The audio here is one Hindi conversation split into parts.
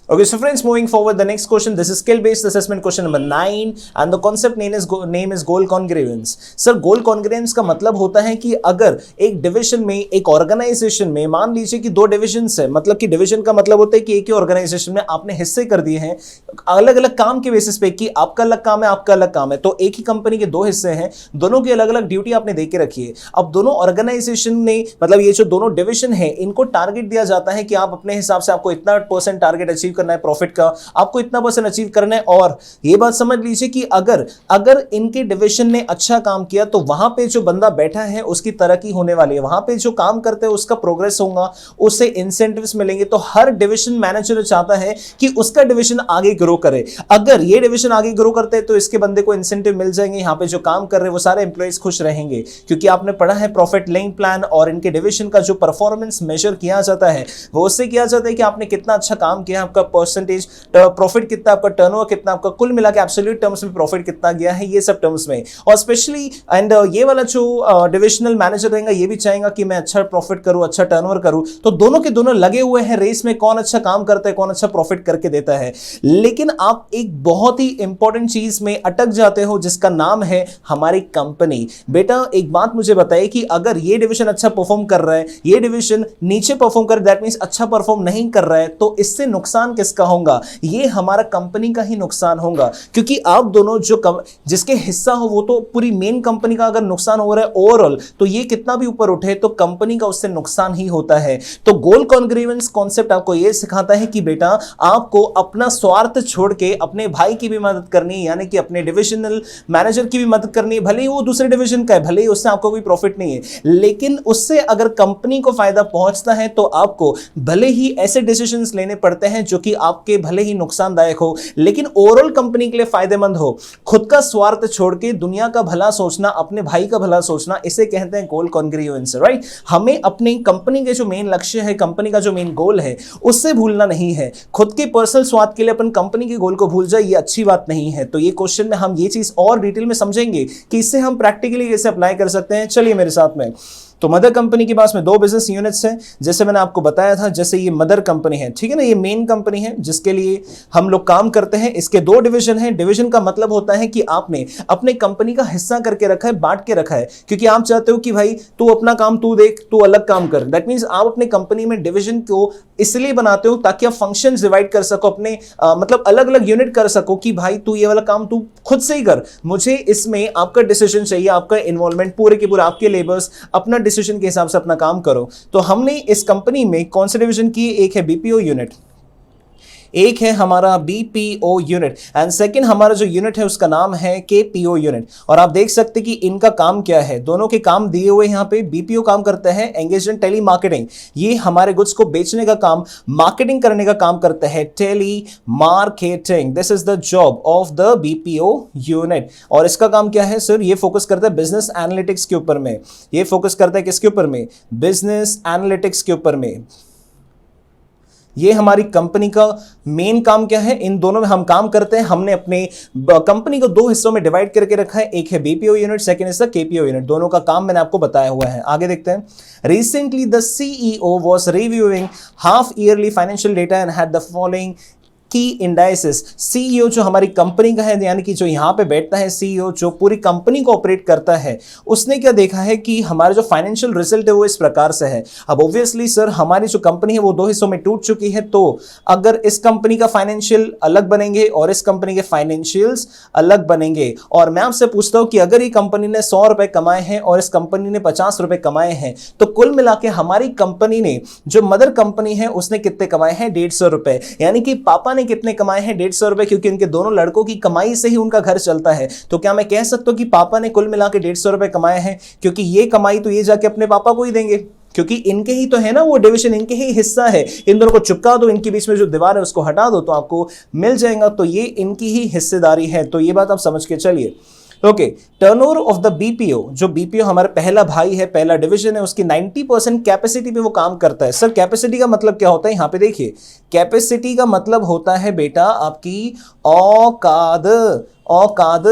Okay, so friends, moving forward, the next question. This is skill-based assessment question number 9, and the concept name is goal congruence. Sir, goal congruence का मतलब होता है कि अगर एक डिवीजन में, एक ऑर्गेनाइजेशन में, मान लीजिए कि दो डिविजन्स है, मतलब कि डिवीजन का मतलब होता है कि एक ही ऑर्गेनाइजेशन में आपने हिस्से कर दिए हैं अलग अलग काम के बेसिस पे, कि आपका अलग काम है, आपका अलग काम है। तो एक ही कंपनी के दो हिस्से हैं, दोनों की अलग अलग ड्यूटी आपने दे के रखी है। अब दोनों ऑर्गेनाइजेशन ने, मतलब ये जो दोनों डिवीजन है, इनको टारगेट दिया जाता है कि आप अपने हिसाब से, आपको इतना % टारगेट अचीव करना है प्रॉफिट का, आपको इतना % अचीव करना है। और ये बात समझ लीजिए कि अगर इनके डिवीजन ने अच्छा काम किया तो वहां पे जो बंदा बैठा है उसकी तरक्की होने वाली है, वहां पे जो काम करते हैं उसका प्रोग्रेस होगा, उससे इंसेंटिव्स मिलेंगे। तो हर डिवीजन मैनेजर चाहता है कि उसका डिवीजन आगे ग्रो करे। अगर ये डिवीजन आगे ग्रो करते हैं तो इसके बंदे को इंसेंटिव मिल जाएंगे, यहां पे जो काम कर रहे हैं वो सारे एम्प्लॉइज खुश रहेंगे, क्योंकि आपने पढ़ा है प्रॉफिट लिंक प्लान, और इनके डिवीजन का जो परफॉर्मेंस मेजर किया जाता है वो उससे किया जाता है कि आपने कितना अच्छा काम किया, आपका परसेंटेज प्रॉफिट कितना, आपका टर्नओवर कितना, आपका कुल मिला के एब्सोल्यूट टर्म्स में प्रॉफिट कितना गया है, ये सब टर्म्स में। और स्पेशली एंड ये वाला जो डिविजनल मैनेजर रहेगा ये भी चाहेगा कि मैं अच्छा प्रॉफिट करूं, अच्छा टर्नओवर करूं। तो दोनों के दोनों लगे हुए हैं रेस में, कौन अच्छा काम करता है, कौन अच्छा प्रॉफिट करके देता है। लेकिन आप एक बहुत ही इंपॉर्टेंट चीज में अटक जाते हो जिसका नाम है हमारी कंपनी। बेटा एक बात मुझे बताइए कि अगर ये डिवीजन अच्छा परफॉर्म कर रहा है, ये डिवीजन नीचे परफॉर्म कर, दैट मींस अच्छा परफॉर्म नहीं कर रहा है, तो इससे नुकसान किसका होगा? ये हमारा कंपनी का ही नुकसान होगा, क्योंकि आप दोनों जो जिसके हिस्सा हो वो तो पूरी मेन कंपनी का अगर नुकसान हो रहा है ओवरऑल, तो ये कितना भी ऊपर उठे तो कंपनी का उससे नुकसान ही होता है। तो गोल कॉन्ग्रुएंस कॉन्सेप्ट आपको ये सिखाता है कि बेटा आपको अपना स्वार्थ छोड़ के अपने भाई की भी मदद करनी है, यानी कि अपने डिविजनल मैनेजर की भी मदद करनी है, भले ही वो दूसरे डिवीजन का है, भले ही उससे आपको कोई प्रॉफिट नहीं है, लेकिन उससे अगर कंपनी को फायदा पहुंचता है तो आपको भले ही ऐसे डिसीजंस लेने पड़ते हैं जो कि आपके भले ही नुकसानदायक हो लेकिन ओवरऑल कंपनी के लिए फायदेमंद हो। खुद का स्वार्थ छोड़ के दुनिया का भला सोचना, अपने भाई का भला सोचना, इसे कहते हैं गोल कॉन्ग्रुएंस, राइट। हमें अपनी कंपनी के जो मेन लक्ष्य है, कंपनी का जो मेन गोल है, उससे भूलना नहीं है। खुद के पर्सनल स्वार्थ के लिए अपन कंपनी के गोल को भूल जाए, ये अच्छी बात नहीं है। तो ये क्वेश्चन में हम ये चीज और डिटेल में समझेंगे कि इससे हम प्रैक्टिकली कैसे अप्लाई कर सकते हैं। चलिए मेरे साथ में। तो मदर कंपनी के पास में दो बिजनेस यूनिट्स हैं, जैसे मैंने आपको बताया था। जैसे ये मदर कंपनी है, ठीक है ना, ये मेन कंपनी है जिसके लिए हम लोग काम करते हैं। इसके दो डिवीजन हैं। डिवीजन का मतलब होता है कि आपने अपने कंपनी का हिस्सा करके रखा है, बांट के रखा है, क्योंकि आप चाहते हो कि भाई तू अपना काम तू देख, तू अलग काम कर। दैट मींस आप अपने कंपनी में डिवीजन को इसलिए बनाते हो ताकि आप फंक्शंस डिवाइड कर सको, अपने मतलब अलग अलग यूनिट कर सको कि भाई तू ये वाला काम तू खुद से ही कर, मुझे इसमें आपका डिसीजन चाहिए, आपका इन्वॉल्वमेंट पूरे के पूरे, आपके लेबर्स अपना डिसीजन के हिसाब से अपना काम करो। तो हमने इस कंपनी में कौन से डिवीजन किए? एक है बीपीओ यूनिट, एक है हमारा बीपीओ यूनिट, एंड सेकंड हमारा जो यूनिट है उसका नाम है केपीओ यूनिट। और आप देख सकते कि इनका काम क्या है, दोनों के काम दिए हुए यहाँ पे। बीपीओ काम करता है एंगेज इन टेली मार्केटिंग, ये हमारे गुड्स को बेचने का काम, मार्केटिंग करने का काम करता है, telemarketing. This is the job of the BPO unit. और इसका काम क्या है सर? ये फोकस करता है बिजनेस एनालिटिक्स के ऊपर में। ये फोकस करता है किसके ऊपर में? बिजनेस एनालिटिक्स के ऊपर में। ये हमारी कंपनी का मेन काम क्या है? इन दोनों में हम काम करते हैं। हमने अपने कंपनी को दो हिस्सों में डिवाइड करके रखा है, एक है BPO unit, second is the KPO unit. दोनों का काम मैंने आपको बताया हुआ है। आगे देखते हैं। Recently the CEO was reviewing half yearly financial data and had the following की इंडाइसेस। सीईओ जो हमारी कंपनी का है, यानी कि जो यहां पे बैठता है सीईओ, जो पूरी कंपनी को ऑपरेट करता है, उसने क्या देखा है कि हमारा जो फाइनेंशियल रिजल्ट है वो इस प्रकार से है। अब ऑब्वियसली सर हमारी जो कंपनी है वो दो हिस्सों में टूट चुकी है, तो अगर इस कंपनी का फाइनेंशियल अलग बनेंगे और इस कंपनी के फाइनेंशियल्स अलग बनेंगे, और मैं आपसे पूछता हूं कि अगर ये कंपनी ने 100 रुपए कमाए हैं और इस कंपनी ने 50 रुपए कमाए हैं, तो कुल मिला के हमारी कंपनी ने, जो मदर कंपनी है, उसने कितने कमाए हैं? 150 रुपए। यानी कि पापा ने कितने कमाए हैं? 150 रुपए, क्योंकि उनके दोनों लड़कों की कमाई से ही उनका घर चलता है। तो क्या मैं कह सकता हूं कि पापा ने कुल मिला के 150 रुपए कमाए हैं? क्योंकि ये कमाई तो ये जाके अपने पापा को ही देंगे, क्योंकि इनके ही तो है ना वो डिवीजन, इनके ही हिस्सा है। इन दोनों को चिपका दो, इनके बीच में जो दीवार है उसको हटा दो, तो आपको मिल जाएगा। तो ये इनकी ही हिस्सेदारी है। तो ये बात आप समझ के चलिए। Okay, turnover of the BPO, जो बीपीओ हमारा पहला भाई है, पहला डिवीजन है, उसकी 90% कैपेसिटी पे वो काम करता है। सर कैपेसिटी का मतलब क्या होता है? यहां पे देखिए, कैपेसिटी का मतलब होता है बेटा आपकी औकात। औकात।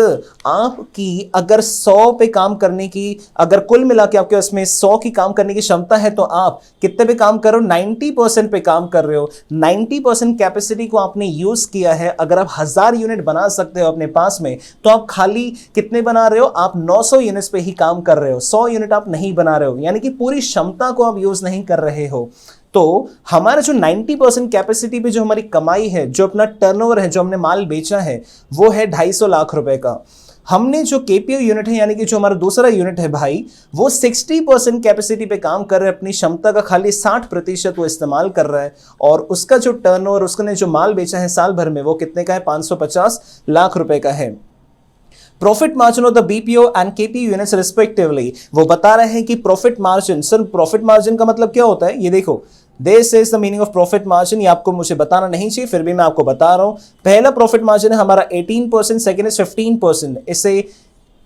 आपकी अगर 100 पे काम करने की, अगर कुल मिला के आपके उसमें 100 की काम करने की क्षमता है तो आप कितने पे काम कर रहे हो? 90% पे काम कर रहे हो। 90% कैपेसिटी को आपने यूज किया है। अगर आप 1000 यूनिट बना सकते हो अपने पास में, तो आप खाली कितने बना रहे हो? आप 900 यूनिट्स पे ही काम कर रहे हो, 100 यूनिट आप नहीं बना रहे हो, यानी कि पूरी क्षमता को आप यूज नहीं कर रहे हो। तो हमारा जो 90% कैपेसिटी पे जो हमारी कमाई है, जो अपना टर्नओवर है, जो हमने माल बेचा है, वो है 250 लाख रुपए का। हमने जो केपीओ यूनिट है, यानी कि जो हमारा दूसरा यूनिट है भाई, वो 60% कैपेसिटी पे काम कर रहा है। अपनी क्षमता का खाली 60% वो इस्तेमाल कर रहा है, और उसका जो टर्नओवर, उसने जो माल बेचा है साल भर में, वो कितने का है? 550 लाख रुपए का है। Profit margin of the BPO and KPO units respectively, वो बता रहे हैं कि profit margin, sir profit margin का मतलब क्या होता है? ये देखो, this is the meaning of profit margin. ये आपको मुझे बताना नहीं चाहिए, फिर भी मैं आपको बता रहा हूं। पहला प्रॉफिट मार्जिन है हमारा 18%, सेकेंड इज 15%। इसे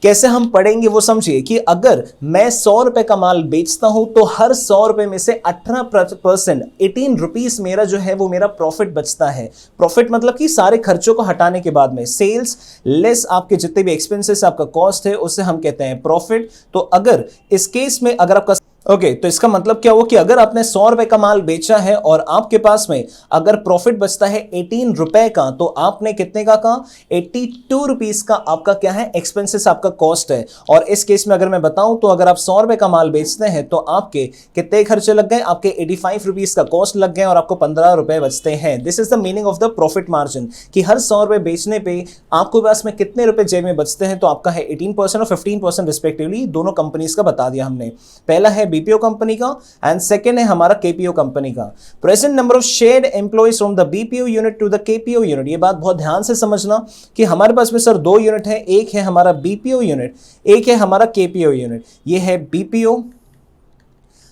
कैसे हम पढ़ेंगे वो समझिए कि अगर मैं 100 रुपए का माल बेचता हूं तो हर 100 रुपए में से 18%, 18 रुपीज मेरा जो है वो मेरा प्रॉफिट बचता है। प्रॉफिट मतलब कि सारे खर्चों को हटाने के बाद में, सेल्स लेस आपके जितने भी एक्सपेंसेस, आपका कॉस्ट है, उसे हम कहते हैं प्रॉफिट। तो अगर इस केस में अगर आपका तो इसका मतलब क्या हुआ कि अगर आपने 100 रुपए का माल बेचा है और आपके पास में अगर प्रॉफिट बचता है 18 रुपए का, तो आपने कितने का कहा? 82 रुपीज का आपका क्या है? एक्सपेंसेस, आपका कॉस्ट है। और इस केस में अगर मैं बताऊं तो अगर आप 100 रुपए का माल बेचते हैं तो आपके कितने खर्चे लग गए? आपके 85 रुपीज का कॉस्ट लग गए और आपको 15 रुपए बचते हैं। This is the meaning of the profit margin, कि हर 100 रुपए बेचने पे आपको पास में कितने रुपए जेब में बचते हैं। तो आपका है 18% और 15% रिस्पेक्टिवली, दोनों कंपनीज का बता दिया हमने। पहला है बीपीओ कंपनी का एंड सेकंड है हमारा केपीओ कंपनी का। Present number of shared employees from the BPO unit to the KPO unit. ये बात बहुत ध्यान से समझना कि हमारे पास में सर 2 यूनिट है, एक है हमारा बीपीओ यूनिट, एक है हमारा केपीओ यूनिट। ये है BPO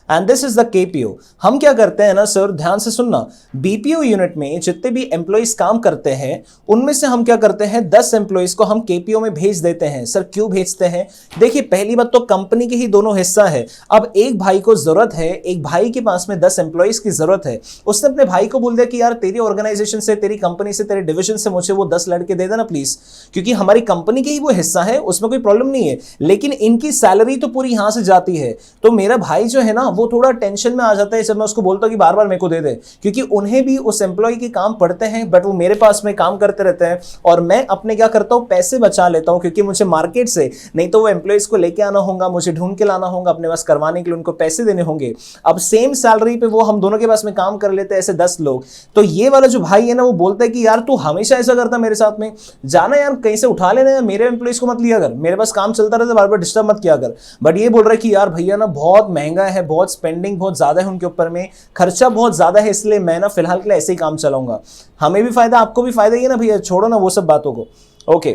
and this is the KPO. हम क्या करते हैं ना सर, ध्यान से सुनना, बीपीओ यूनिट में जितने भी एम्प्लॉइज काम करते हैं उनमें से हम क्या करते हैं, 10 एम्प्लॉइज को हम केपीओ में भेज देते हैं। सर क्यों भेजते हैं? देखिए, पहली बात तो कंपनी के ही दोनों हिस्सा है। अब एक भाई को जरूरत है, एक भाई के पास में 10 एम्प्लॉइज की जरूरत है, उसने अपने भाई को बोल दिया कि यार तेरी ऑर्गेनाइजेशन से, तेरी कंपनी से, तेरे डिविजन से मुझे वो 10 लड़के दे देना प्लीज, क्योंकि हमारी कंपनी के ही वो हिस्सा है, उसमें कोई प्रॉब्लम नहीं है, लेकिन इनकी सैलरी तो पूरी यहां से जाती है। तो मेरा भाई जो है ना वो थोड़ा टेंशन में आ जाता है जब मैं उसको बोलता हूं कि बार बार मेरे को दे दे, क्योंकि उन्हें भी उस एम्प्लॉय के काम पड़ते हैं, बट वो मेरे पास में काम करते रहते हैं और मैं अपने क्या करता हूं, पैसे बचा लेता हूं, क्योंकि मुझे मार्केट से नहीं तो वो एम्प्लॉइज को लेके आना होगा, मुझे ढूंढ के लाना होगा, अपने पास करवाने के लिए उनको पैसे देने होंगे। अब सेम सैलरी पे वो हम दोनों के पास में काम कर लेते हैं ऐसे 10 लोग। तो ये वाला जो भाई है ना वो बोलता है कि यार तू हमेशा ऐसा करता मेरे साथ में, जाना यार कहीं से उठा लेना, मेरे एम्प्लॉइज को मत लिया कर, मेरे पास काम चलता रहता, बार बार डिस्टर्ब मत किया कर। बट ये बोल रहा है कि यार भैया ना बहुत महंगा है, बहुत स्पेंडिंग बहुत ज्यादा है उनके ऊपर में, खर्चा बहुत ज्यादा है, इसलिए मैं ना फिलहाल के लिए ऐसे ही काम चलाऊंगा। हमें भी फायदा, आपको भी फायदा ही है ना भैया, छोड़ो ना वो सब बातों को। ओके,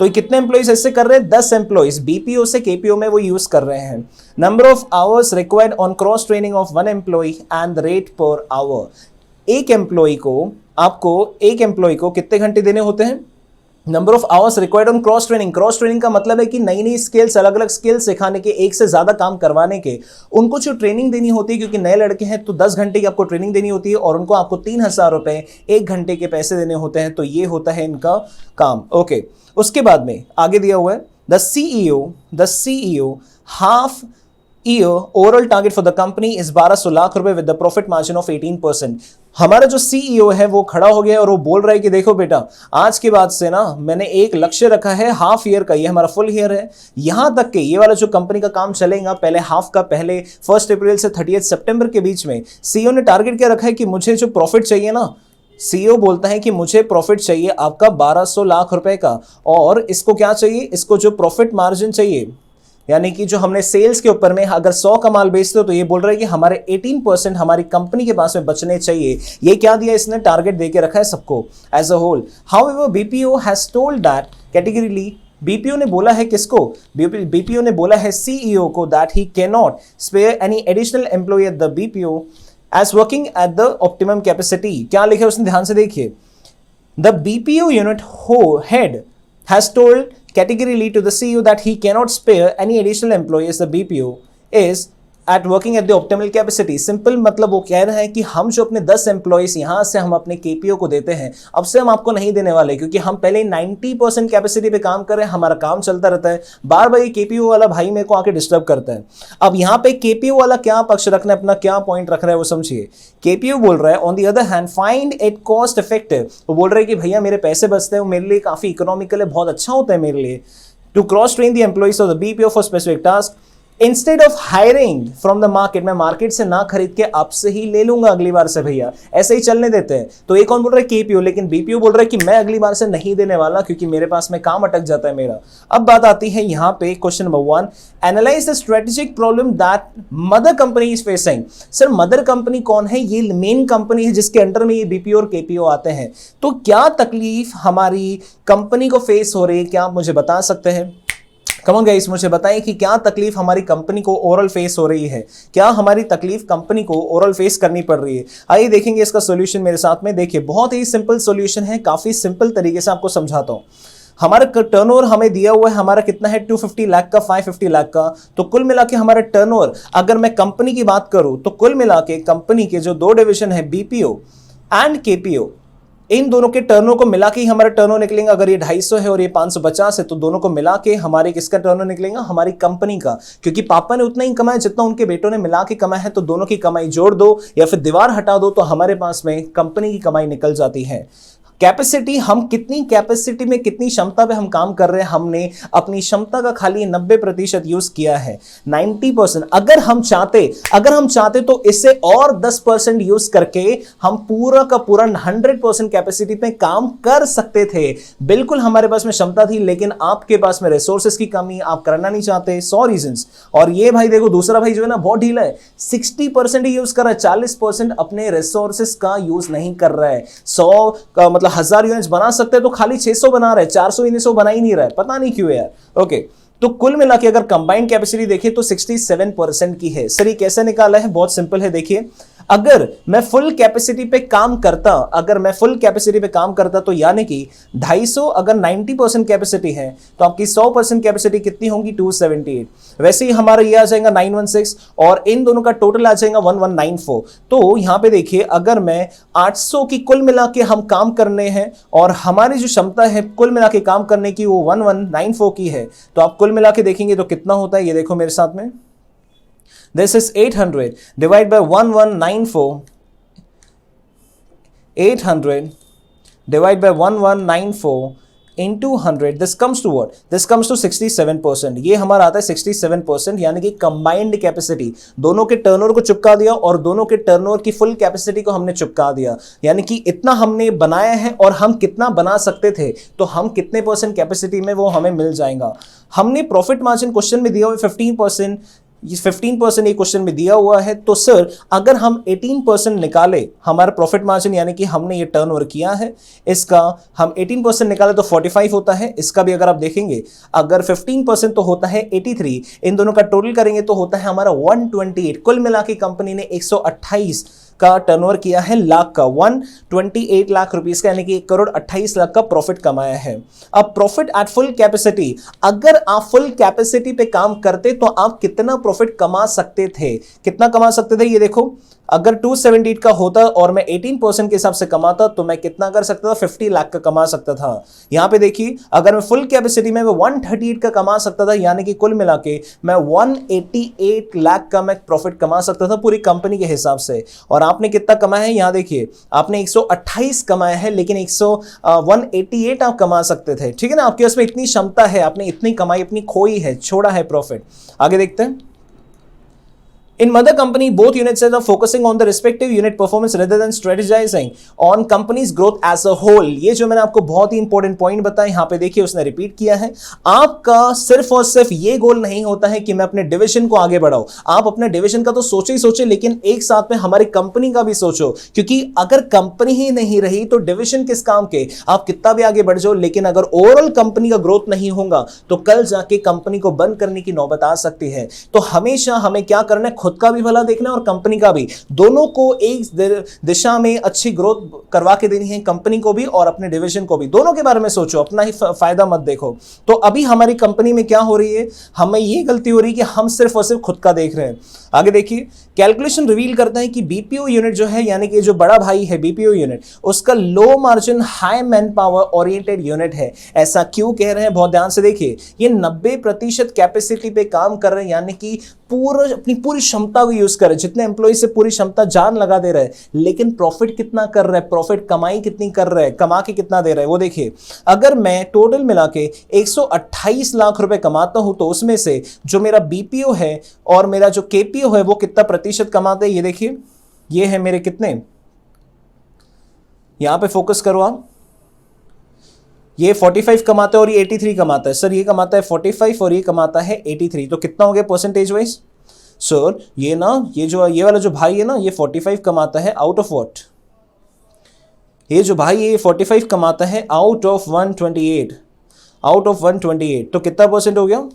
तो कितने एम्प्लॉइज ऐसे कर रहे हैं? 10 एम्प्लॉइज बीपीओ से केपीओ में वो यूज कर रहे हैं। Number of hours required on cross training of 1 employ and rate per hour. एक एम्प्लॉय को कितने घंटे देने होते हैं? Number of hours required on cross training. Cross training का मतलब है कि नई नई स्किल्स, अलग अलग स्किल्स सिखाने के, एक से ज्यादा काम करवाने के, उनको जो ट्रेनिंग देनी होती है, क्योंकि नए लड़के हैं तो 10 घंटे की आपको ट्रेनिंग देनी होती है और उनको आपको 3000 रुपए 1 घंटे के पैसे देने होते हैं। तो ये होता है इनका काम। ओके, उसके बाद में आगे दिया हुआ है the CEO half year overall target for the company is 1200 lakh रुपए with the profit margin of 18%। हमारा जो सीईओ है वो खड़ा हो गया और वो बोल रहा है कि देखो बेटा, आज के बाद से ना मैंने एक लक्ष्य रखा है हाफ ईयर का, ये हमारा फुल ईयर है, यहां तक कि ये वाला जो कंपनी का काम चलेगा पहले हाफ का, पहले 1 अप्रैल से 30 सितंबर के बीच में सीईओ ने टारगेट क्या रखा है कि मुझे जो प्रॉफिट चाहिए ना, सीईओ बोलता है कि मुझे प्रॉफिट चाहिए आपका 1200 लाख रुपए का, और इसको क्या चाहिए, इसको जो प्रॉफिट मार्जिन चाहिए, यानी कि जो हमने सेल्स के ऊपर में अगर 100 का माल बेचते हो तो ये बोल रहे हैं कि हमारे 18% हमारी कंपनी के पास में बचने चाहिए। ये क्या दिया इसने, टारगेट देके रखा है सबको as a whole. However BPO has told that categorically, BPO ने बोला है किसको, बीपीओ ने बोला है सीईओ को that he can not spare any additional employ at the BPO as working at the optimum capacity. क्या लिखा है उसने, ध्यान से देखिए। The BPO unit head has told categorically to the CEO that he cannot spare any additional employees. The BPO is at working at the optimal capacity. Simple मतलब वो कह रहा है कि हम जो अपने 10 एम्प्लॉइज यहां से हम अपने केपीओ को देते हैं, अब से हम आपको नहीं देने वाले, क्योंकि हम पहले 90% कैपेसिटी पे काम कर रहे हैं, हमारा काम चलता रहता है, बार बार ये केपीओ वाला भाई मेरे को आके डिस्टर्ब करता है। अब यहां पे केपीओ वाला क्या पक्ष रखना है, अपना क्या पॉइंट रख रहा है वो समझिए। केपीओ बोल रहा है on the other hand find it cost effective, वो बोल रहा है कि भैया मेरे पैसे बचते हैं, मेरे लिए काफी इकोनॉमिकल है, बहुत अच्छा होता है मेरे लिए, to cross train the employees of the BPO for specific task instead of hiring from the market. मैं मार्केट से ना खरीद के आपसे ही ले लूंगा अगली बार से, भैया ऐसे ही चलने देते हैं। तो एक कौन बोल रहा है, केपीओ, लेकिन बीपीओ बोल रहा है कि मैं अगली बार से नहीं देने वाला, क्योंकि मेरे पास में काम अटक जाता है मेरा। अब बात आती है यहां पे question number 1, analyse the strategic problem that mother company is facing. Sir mother company कौन है, ये मेन कंपनी है जिसके अंडर में ये बीपीओ और केपीओ आते हैं। तो क्या तकलीफ हमारी कंपनी को फेस हो रही है, क्या आप मुझे बता सकते हैं? कम ऑन गाइस, मुझे बताएं कि क्या तकलीफ हमारी कंपनी को ओवरऑल फेस हो रही है, क्या हमारी तकलीफ कंपनी को ओवरऑल फेस करनी पड़ रही है। आइए देखेंगे इसका सॉल्यूशन मेरे साथ में। देखिए बहुत ही सिंपल सॉल्यूशन है, काफी सिंपल तरीके से आपको समझाता हूं। हमारा टर्नओवर हमें दिया हुआ है, हमारा कितना है 250 लाख का, 550 लाख का। तो कुल मिला के हमारा टर्नओवर, अगर मैं कंपनी की बात करूं तो कुल मिला के कंपनी के जो दो डिविजन है बीपीओ एंड केपीओ, इन दोनों के टर्नओवर को मिला के ही हमारा टर्नओवर निकलेगा। अगर ये 250 है और ये 550 है तो दोनों को मिला के हमारे किसका टर्नओवर निकलेगा, हमारी कंपनी का। क्योंकि पापा ने उतना ही कमाया जितना उनके बेटों ने मिला के कमाया है, तो दोनों की कमाई जोड़ दो या फिर दीवार हटा दो तो हमारे पास में कंपनी की कमाई निकल जाती है। कैपेसिटी, हम कितनी कैपेसिटी में कितनी क्षमता पे हम काम कर रहे हैं, हमने अपनी क्षमता का खाली 90% यूज किया है, 90%। अगर हम चाहते तो इससे और 10% यूज करके हम पूरा का पूरा 100% कैपेसिटी पे काम कर सकते थे। बिल्कुल हमारे पास में क्षमता थी, लेकिन आपके पास में रिसोर्सेज की कमी, आप करना नहीं चाहते, 100 रीजंस। और ये भाई देखो दूसरा भाई जो है ना बहुत ढीला है, 60% ही यूज कर रहा है, 40% अपने रिसोर्सेज का यूज नहीं कर रहा है। 100 का मतलब 1000 यूनिट्स बना सकते हैं तो खाली 600 बना रहे हैं, 400 यूनिट्स बना ही नहीं रहा है, पता नहीं क्यों यार। ओके, तो कुल मिला के अगर कंबाइंड कैपेसिटी देखें तो 67% की है। सर ये कैसे निकाला है, बहुत सिंपल है। देखिए अगर मैं फुल कैपेसिटी पे काम करता तो यानी कि 250, अगर 90% कैपेसिटी है तो आपकी 100% कैपेसिटी कितनी होगी, 278। वैसे ही हमारा ये आ जाएगा 916 और इन दोनों का टोटल आ जाएगा 1194। तो यहां पे देखिए अगर मैं 800 की कुल मिला के हम काम करने हैं और हमारी जो क्षमता है कुल मिला के काम करने की वो 1194 की है, तो आप कुल मिला के देखेंगे तो कितना होता है, ये देखो मेरे साथ में, this is 800 divided by 1194, 800 divided by 1194 into 100, this comes to what? This comes to 67%। ये हमारा आता है 67%, यानी कि कंबाइंड कैपेसिटी, दोनों के टर्नओवर को चिपका दिया और दोनों के टर्नओवर की फुल कैपेसिटी को हमने चिपका दिया, यानी कि इतना हमने बनाया है और हम कितना बना सकते थे, तो हम कितने परसेंट कैपेसिटी में वो हमें मिल जाएगा। हमने प्रॉफिट मार्जिन क्वेश्चन में दिया हुआ 15%, ये 15% ये क्वेश्चन में दिया हुआ है। तो सर अगर हम 18% निकाले हमारा प्रॉफिट मार्जिन, यानी कि हमने ये टर्नओवर किया है, इसका हम 18% निकाले तो 45 होता है। इसका भी अगर आप देखेंगे अगर 15% तो होता है 83, इन दोनों का टोटल करेंगे तो होता है हमारा 128। कुल मिला के कंपनी ने 128 का टर्नओवर किया है लाख का, 128 लाख रुपीस का, यानी कि 1,28,00,000 का प्रॉफिट कमाया है। अब प्रॉफिट एट फुल कैपेसिटी, अगर आप फुल कैपेसिटी पे काम करते तो आप कितना प्रॉफिट कमा सकते थे, कितना कमा सकते थे, ये देखो अगर 278 का होता और मैं 18% के हिसाब से कमाता तो मैं कितना कर सकता था, 50 लाख का कमा सकता था। यहां पे देखिए अगर मैं फुल कैपेसिटी में 138 का कमा सकता था, यानी कि कुल मिला के मैं 188 लाख का मैं प्रॉफिट कमा सकता था पूरी कंपनी के हिसाब से। और आपने कितना कमाया है, यहां देखिए आपने 128 कमाया है, लेकिन 188 आप कमा सकते थे, ठीक है ना। आपके उसमें इतनी क्षमता है, आपने इतनी कमाई अपनी खोई है, छोड़ा है प्रॉफिट। आगे देखते हैं। In mother company, both units are focusing on the respective unit performance rather than strategizing on company's growth as a whole। ये जो मैंने आपको बहुत ही इंपॉर्टेंट पॉइंट बताया, यहाँ पे देखिए उसने रिपीट किया है। आपका सिर्फ और सिर्फ ये गोल नहीं होता है कि मैं अपने डिवीजन को आगे बढ़ाऊं, आप अपने डिवीजन का तो सोचे ही सोचे, लेकिन एक साथ में हमारी कंपनी का भी सोचो, क्योंकि अगर कंपनी ही नहीं रही तो डिवीजन किस काम के। आप कितना भी आगे बढ़ जाओ, लेकिन अगर ओवरऑल कंपनी का ग्रोथ नहीं होगा तो कल जाके कंपनी को बंद करने की नौबत आ सकती है। तो हमेशा हमें क्या करना है, खुद खुद का भी भला देखना है और कंपनी का भी, दोनों को एक दिशा में अच्छी ग्रोथ करवा के देनी है, कंपनी को भी और अपने डिवीजन को भी। दोनों के बारे में सोचो, अपना ही फायदा मत देखो। तो अभी हमारी कंपनी में क्या हो रही है, हमें ये गलती हो रही है कि हम सिर्फ और सिर्फ खुद का देख रहे हैं। आगे देखिए, कैलकुलेशन रिवील करता है कि बीपीओ यूनिट जो है, यानी कि जो बड़ा भाई है बीपीओ यूनिट, उसका low margin high man power oriented unit है। ऐसा क्यों कह रहे हैं, बहुत ध्यान से देखिए। ये 90% कैपेसिटी पे काम कर रहे हैं, यानी कि अपनी पूरी क्षमता को यूज कर रहे हैं, जितने एम्प्लॉय से पूरी क्षमता जान लगा दे रहे हैं, लेकिन प्रॉफिट कितना कर रहे हैं, प्रॉफिट कमाई कितनी कर रहे हैं, कमा के कितना दे रहे हैं वो देखिए। अगर मैं टोटल मिला के 128 लाख रुपए कमाता हूं, तो उसमें से जो मेरा बीपीओ है और मेरा जो केपीओ है वो कितना प्रतिशत कमाते हैं, ये देखिए। ये है मेरे कितने, यहां पे फोकस करो आप, ये 45 कमाता है और ये 83 कमाता है। सर ये कमाता है 45 और ये कमाता है 83, तो कितना हो गया परसेंटेज वाइज? सर ये ना, ये वाला जो भाई है ना, ये 45 कमाता है आउट ऑफ व्हाट, ये जो भाई है ये 45 कमाता है आउट ऑफ 128, आउट ऑफ 128, तो कितना परसेंट हो गया?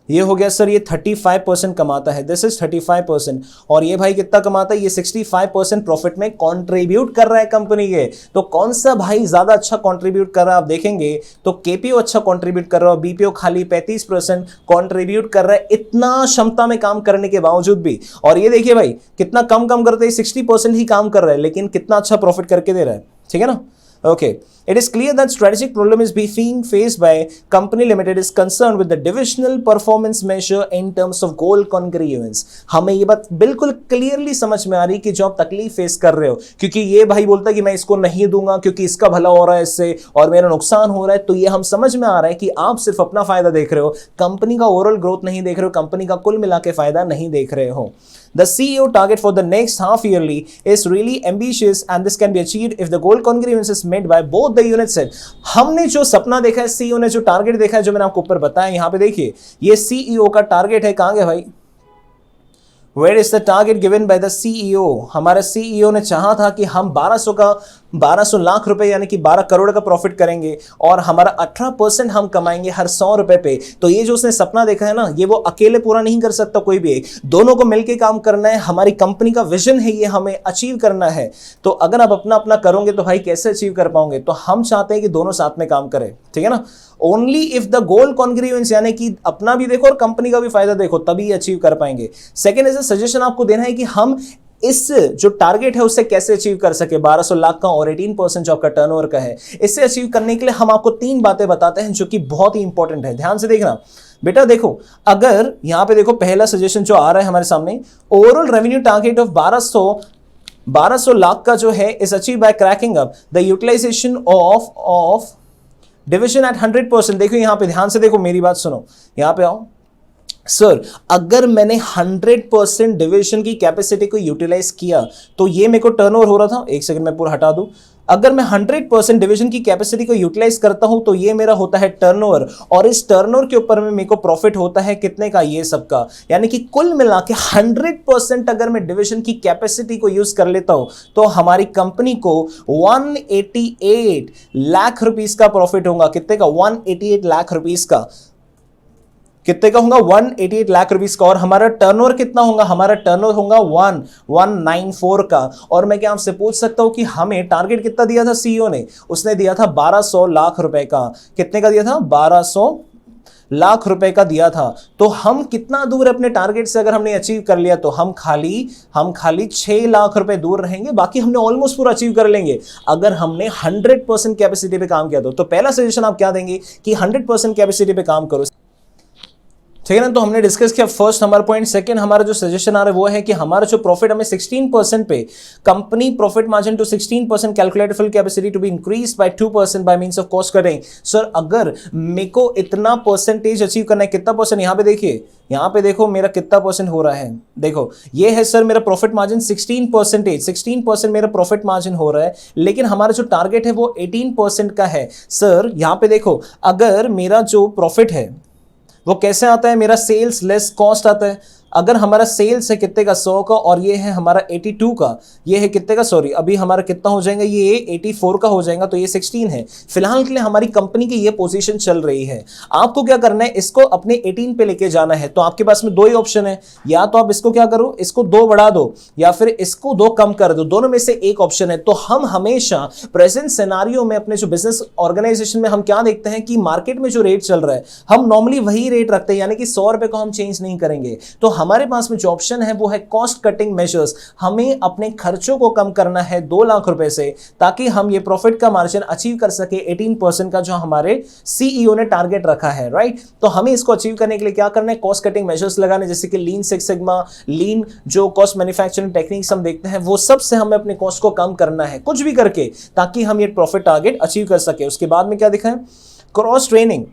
ये हो गया सर, ये 35% कमाता है, दिस इज 35%। और ये भाई कितना कमाता है, ये 65% प्रॉफिट में कंट्रीब्यूट कर रहा है कंपनी के। तो कौन सा भाई ज्यादा अच्छा कंट्रीब्यूट कर रहा है, आप देखेंगे तो केपीओ अच्छा कंट्रीब्यूट कर रहा है, बीपीओ खाली 35% कंट्रीब्यूट कर रहा है, इतना क्षमता में काम करने के बावजूद भी। और ये देखिए भाई कितना कम करते हैं, 60% ही काम कर रहा है, लेकिन कितना अच्छा प्रॉफिट करके दे रहा है, ठीक है ना। Okay, it is clear that strategic problem is being faced by company limited is concerned with the divisional performance measure in terms of goal congruence। हमें ये बात बिल्कुल क्लियरली समझ में आ रही कि जो आप तकलीफ फेस कर रहे हो, क्योंकि ये भाई बोलता है कि मैं इसको नहीं दूंगा क्योंकि इसका भला हो रहा है इससे और मेरा नुकसान हो रहा है। तो ये हम समझ में आ रहा है कि आप सिर्फ अपना फायदा देख रहे हो, कंपनी का ओवरऑल ग्रोथ नहीं देख रहे हो, कंपनी का कुल मिला के फायदा नहीं देख रहे हो। The CEO target for the next half yearly is really ambitious and this can be achieved if the goal congruence is met by both the units set। हमने जो सपना देखा है, CEO ने जो टारगेट देखा है, जो मैंने आपको ऊपर बताया, यहां पे देखिए ये CEO का टारगेट है, कहां गया भाई? Where is the target given by the CEO? हमारे CEO ने चाहा था कि हम 1200 लाख रुपए यानी कि 12 करोड़ का प्रॉफिट करेंगे और हमारा 18% हम कमाएंगे हर 100 रुपए पे। तो ये जो उसने सपना देखा है ना, ये वो अकेले पूरा नहीं कर सकता कोई भी, दोनों को मिलके काम करना है। हमारी कंपनी का विजन है, ये हमें अचीव करना है। तो अगर आप अपना अपना करोगे तो भाई कैसे अचीव कर पाओगे? तो हम चाहते हैं कि दोनों साथ में काम करें, ठीक है ना। Only if the goal congruence, यानी कि अपना भी देखो और कंपनी का भी फायदा देखो, तभी अचीव कर पाएंगे। सेकंड इज सजेशन आपको देना है कि हम इस जो टारगेट है उससे कैसे अचीव कर सके, 1200 लाख का और 18% जो आपका टर्नओवर का है। इससे अचीव करने के लिए हम आपको 3 बातें बताते हैं जो कि बहुत ही इंपॉर्टेंट है, ध्यान से देखना बेटा। देखो, अगर यहां पे देखो पहला सजेशन जो आ रहा है हमारे सामने, overall revenue target of 1200 lakh का जो है is achieve by cracking up the utilization of division at 100%। देखो यहां पे ध्यान से देखो, मेरी बात सुनो, यहां पे आओ। सर अगर मैंने 100% डिविजन की कैपेसिटी को यूटिलाइज किया तो ये मेरे को टर्नओवर हो रहा था, एक सेकंड में पूरा हटा दूं। अगर मैं 100% डिवीजन की कैपेसिटी को यूटिलाइज करता हूं तो ये मेरा होता है टर्नओवर, और इस टर्नओवर के ऊपर में मेरे को प्रॉफिट होता है कितने का, ये सबका। यानी कि कुल मिला के 100% अगर मैं डिवीजन की कैपेसिटी को यूज कर लेता हूं तो हमारी कंपनी को 188 लाख रुपीस का प्रॉफिट होगा। कितने का? 188 लाख रुपीस का। कितने का होगा? 188 लाख रुपीस का। और हमारा टर्नओवर कितना होगा? हमारा टर्नओवर होगा 1194 का। और मैं क्या आपसे पूछ सकता हूं कि हमें टारगेट कितना दिया था सीईओ ने? उसने दिया था 1200 लाख रुपए का। कितने का दिया था? 1200 लाख रुपए का दिया था। तो हम कितना दूर अपने टारगेट से अगर हमने अचीव कर लिया तो हम खाली 6 लाख रुपए दूर रहेंगे, बाकी हमने ऑलमोस्ट पूरा अचीव कर लेंगे अगर हमने 100% कैपेसिटी पे काम किया तो पहला सजेशन आप क्या देंगे कि 100% कैपेसिटी पे काम करो, ठीक है ना। तो हमने डिस्कस किया फर्स्ट हमारा पॉइंट। सेकंड हमारा जो सजेशन आ रहा है वो है कि हमारा जो प्रॉफिट हमें 16% पे, company profit margin to 16% calculated full capacity to be increase by 2% by means of cost cutting. Sir अगर मेरे को इतना परसेंटेज अचीव करना है, कितना परसेंट? यहां पे देखिए, यहां पे देखो मेरा कितना परसेंट हो रहा है। देखो ये है सर मेरा प्रॉफिट मार्जिन 16% मेरा प्रॉफिट मार्जिन हो रहा है, लेकिन हमारा जो टारगेट है वो 18% का है। सर यहां पे देखो, अगर मेरा जो प्रॉफिट है वो कैसे आता है? मेरा सेल्स लेस कॉस्ट आता है। अगर हमारा सेल्स है कितने का 100 का और ये है हमारा 82 का, ये है कितने का, सॉरी अभी हमारा कितना हो जाएगा, ये 84 का हो जाएगा, तो ये 16 है। फिलहाल के लिए हमारी कंपनी की ये पोजीशन चल रही है। आपको क्या करना है, इसको अपने 18 पे लेके जाना है। तो आपके पास में दो ही ऑप्शन है, या तो आप इसको क्या करो, इसको 2 बढ़ा दो या फिर इसको 2 कम कर दो, दोनों में से एक ऑप्शन है। तो हम हमेशा प्रेजेंट सिनेरियो में अपने जो बिजनेस ऑर्गेनाइजेशन में हम क्या देखते हैं कि मार्केट में जो रेट चल रहा है हम नॉर्मली वही रेट रखते हैं, यानी कि 100 रुपए को हम चेंज नहीं करेंगे। तो हमारे पास में जो ऑप्शन है वो है कॉस्ट कटिंग मेजर्स। हमें अपने खर्चों को कम करना है 2 लाख रुपए से, ताकि हम ये प्रॉफिट का मार्जिन अचीव कर सके 18% का जो हमारे सीईओ ने टारगेट रखा है, राइट। तो हमें इसको अचीव करने के लिए क्या करना है, कॉस्ट कटिंग मेजर्स लगाने, जैसे कि लीन सिक्स सिग्मा, लीन जो कॉस्ट मैन्युफैक्चरिंग टेक्निक्स हम देखते हैं, वो सब से हमें अपने कॉस्ट को कम करना है कुछ भी करके, ताकि हम ये प्रॉफिट टारगेट अचीव कर सके। उसके बाद में क्या लिखा है, क्रॉस ट्रेनिंग,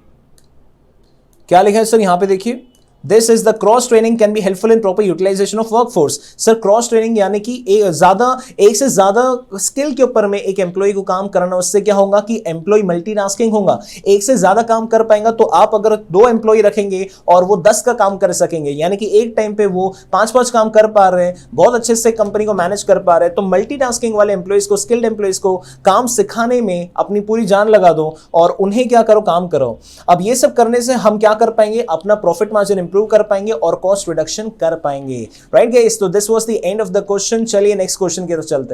क्या लिखा है सर यहां पे देखिए, This is the cross training can be helpful in proper utilization of workforce। Sir cross training यानी कि एक से ज्यादा स्किल के ऊपर में एक एम्प्लॉय को काम कराना, उससे क्या होगा कि एम्प्लॉय मल्टीटास्किंग होगा, एक से ज्यादा काम कर पाएगा। तो आप अगर 2 एम्प्लॉय रखेंगे और वो 10 का काम कर सकेंगे, यानी कि एक टाइम पे वो 5-5 काम कर पा रहे हैं, बहुत अच्छे से कंपनी को मैनेज कर पा रहे हैं। तो मल्टीटास्किंग वाले एम्प्लॉयज को, स्किल्ड एम्प्लॉयज को काम सिखाने में अपनी पूरी जान लगा दो और उन्हें क्या करो, काम करो। अब ये सब करने से हम क्या कर पाएंगे, अपना प्रॉफिट मार्जिन इंप्रूव कर पाएंगे और कॉस्ट रिडक्शन कर पाएंगे, राइट गाइस। तो this was the end of the question. चलिए नेक्स्ट क्वेश्चन की तरफ चलते हैं।